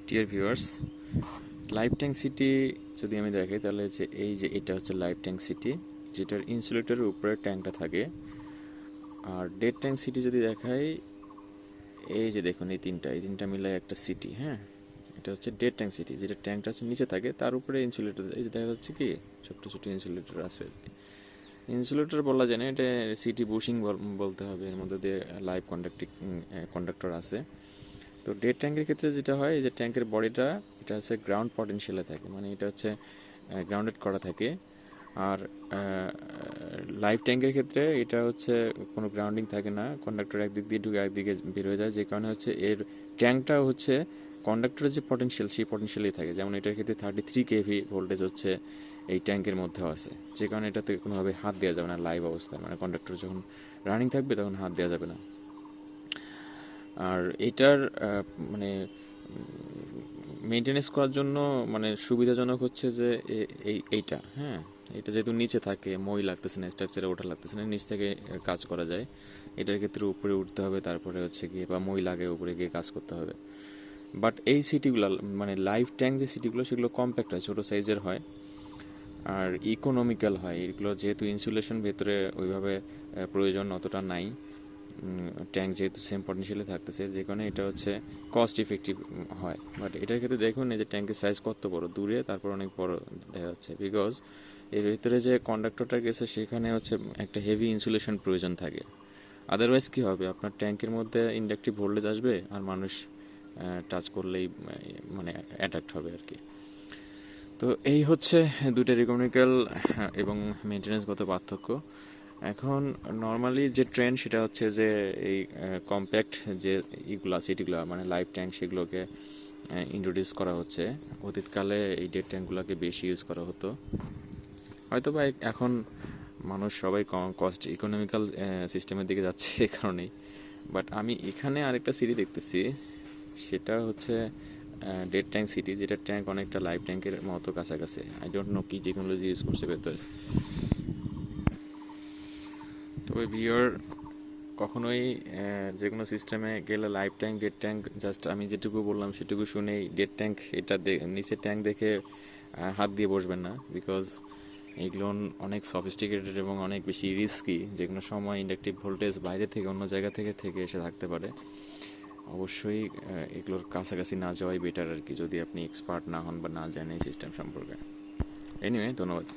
Dear viewers, life tank city যদি আমি দেখাই তাহলে যে এই যে এটা হচ্ছে লাইফ ট্যাঙ্ক সিটি, যেটার ইনসুলেটরের উপরে ট্যাঙ্কটা থাকে। আর ডেড ট্যাঙ্ক সিটি যদি দেখাই, এই যে দেখুন এই তিনটা মিলে একটা সিটি। হ্যাঁ, এটা হচ্ছে ডেড ট্যাঙ্ক সিটি, যেটা ট্যাঙ্কটা হচ্ছে নিচে থাকে, তার উপরে ইনসুলেটর, এই যে দেখা যাচ্ছে কি ছোট্ট ছোট ইনসুলেটর আছে। ইনসুলেটর বলা যায় না, এটা সিটি বুশিং বলতে হবে। এর মধ্যে দিয়ে লাইভ কন্ডাক্টর আছে। তো ডেড ট্যাঙ্কের ক্ষেত্রে যেটা হয়, এই যে ট্যাঙ্কের বডিটা এটা হচ্ছে গ্রাউন্ড পটেনশিয়ালে থাকে, মানে এটা হচ্ছে গ্রাউন্ডেড করা থাকে। আর লাইভ ট্যাঙ্কের ক্ষেত্রে এটা হচ্ছে কোনো গ্রাউন্ডিং থাকে না, কন্ডাক্টর একদিক দিয়ে ঢুকে একদিকে বের হয়ে যায়, যে কারণে হচ্ছে এর ট্যাঙ্কটা হচ্ছে কন্ডাক্টরের যে পটেনশিয়াল সেই পটেনশিয়ালেই থাকে। যেমন এটার ক্ষেত্রে 33 kV ভোল্টেজ হচ্ছে এই ট্যাঙ্কের মধ্যেও আছে, যে কারণে এটাতে কোনোভাবে হাত দেওয়া যাবে না লাইভ অবস্থায়, মানে কন্ডাক্টর যখন রানিং থাকবে তখন হাত দেওয়া যাবে না। আর এটার মানে মেনটেনেন্স করার জন্য মানে সুবিধাজনক হচ্ছে যে এইটা, হ্যাঁ, এটা যেহেতু নিচে থাকে, মই লাগতেছে না, স্ট্রাকচারে ওঠা লাগতেছে না, নিচ থেকে কাজ করা যায়। এটার ক্ষেত্রে উপরে উঠতে হবে, তারপরে হচ্ছে গিয়ে বা মই লাগে উপরে গিয়ে কাজ করতে হবে। বাট এই সিটিগুলো মানে লাইফ ট্যাঙ্ক যে সিটিগুলো সেগুলো কম্প্যাক্ট হয়, ছোটো সাইজের হয়, আর ইকোনমিক্যাল হয়। এগুলো যেহেতু ইনসুলেশন ভেতরে ওইভাবে প্রয়োজন অতটা নাই, ট্যাঙ্ক যেহেতু সেম পটেনশিয়ালে থাকতেছে, যে কারণে এটা হচ্ছে কস্ট ইফেক্টিভ হয়। বাট এটার ক্ষেত্রে দেখুন এই যে ট্যাঙ্কের সাইজ কত বড়, দূরে তারপর অনেক বড় দেখা যাচ্ছে, বিকজ এর ভিতরে যে কন্ডাক্টরটা গেছে সেখানে হচ্ছে একটা হেভি ইনসুলেশন প্রয়োজন থাকে। আদারওয়াইজ কী হবে, আপনার ট্যাঙ্কের মধ্যে ইন্ডাকটিভ ভোল্টেজ আসবে আর মানুষ টাচ করলেই মানে অ্যাট্রাক্ট হবে আর কি। তো এই হচ্ছে দুটো ইকোনমিক্যাল এবং মেনটেন্যান্সগত পার্থক্য। এখন নর্মালি যে ট্রেন্ড সেটা হচ্ছে যে এই কম্প্যাক্ট যে সিটিগুলো মানে লাইফ ট্যাঙ্ক সেগুলোকে ইন্ট্রোডিউস করা হচ্ছে। অতীতকালে এই ডেড ট্যাঙ্কগুলোকে বেশি ইউজ করা হতো, হয়তো বা এখন মানুষ সবাই কস্ট ইকোনমিক্যাল সিস্টেমের দিকে যাচ্ছে এই কারণেই। বাট আমি এখানে আরেকটা সিটি দেখতেছি, সেটা হচ্ছে ডেড ট্যাঙ্ক সিটি, যেটা ট্যাঙ্ক অনেকটা লাইফ ট্যাঙ্কের মতো কাছাকাছি। আই ডোন্ট নো কী টেকনোলজি ইউজ করছে ভেতরে। তবে ভিওর কখনোই যে কোনো সিস্টেমে গেলে life tank dead tank just আমি যেটুকু বললাম সেটুকু শুনেই ডেড ট্যাঙ্ক এটা নিচের ট্যাঙ্ক দেখে হাত দিয়ে বসবেন না, বিকজ এগুলো অনেক সফিস্টিকেটেড এবং অনেক বেশি রিস্কি। যে কোনো সময় ইন্ডাকটিভ ভোল্টেজ বাইরে থেকে অন্য জায়গা থেকে থেকে এসে থাকতে পারে। অবশ্যই এগুলোর কাছাকাছি না যাওয়াই বেটার আর কি, যদি আপনি এক্সপার্ট না হন বা না জানেন এই সিস্টেম সম্পর্কে। এনিওয়ে, ধন্যবাদ।